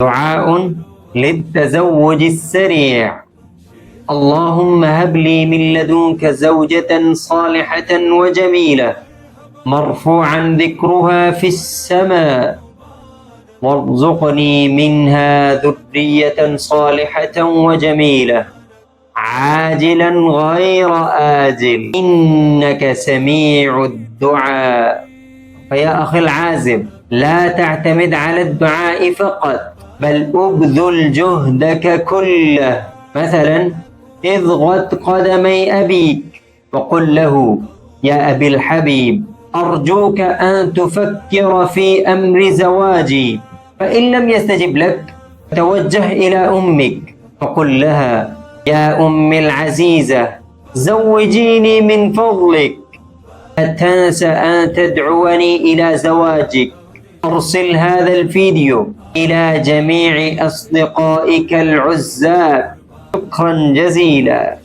دعاء للتزوج السريع. اللهم هب لي من لدنك زوجة صالحة وجميلة مرفوعا ذكرها في السماء، وارزقني منها ذرية صالحة وجميلة عاجلا غير آجل إنك سميع الدعاء. فيا أخي العازب، لا تعتمد على الدعاء فقط، بل أبذل جهدك كله. مثلا اضغط قدمي أبيك وقل له: يا أبي الحبيب، أرجوك أن تفكر في أمر زواجي. فإن لم يستجب لك توجه إلى أمك فقل لها: يا أمي العزيزة، زوجيني من فضلك. لا تنس أن تدعوني إلى زواجك. أرسل هذا الفيديو إلى جميع أصدقائك العزاب. شكرا جزيلا.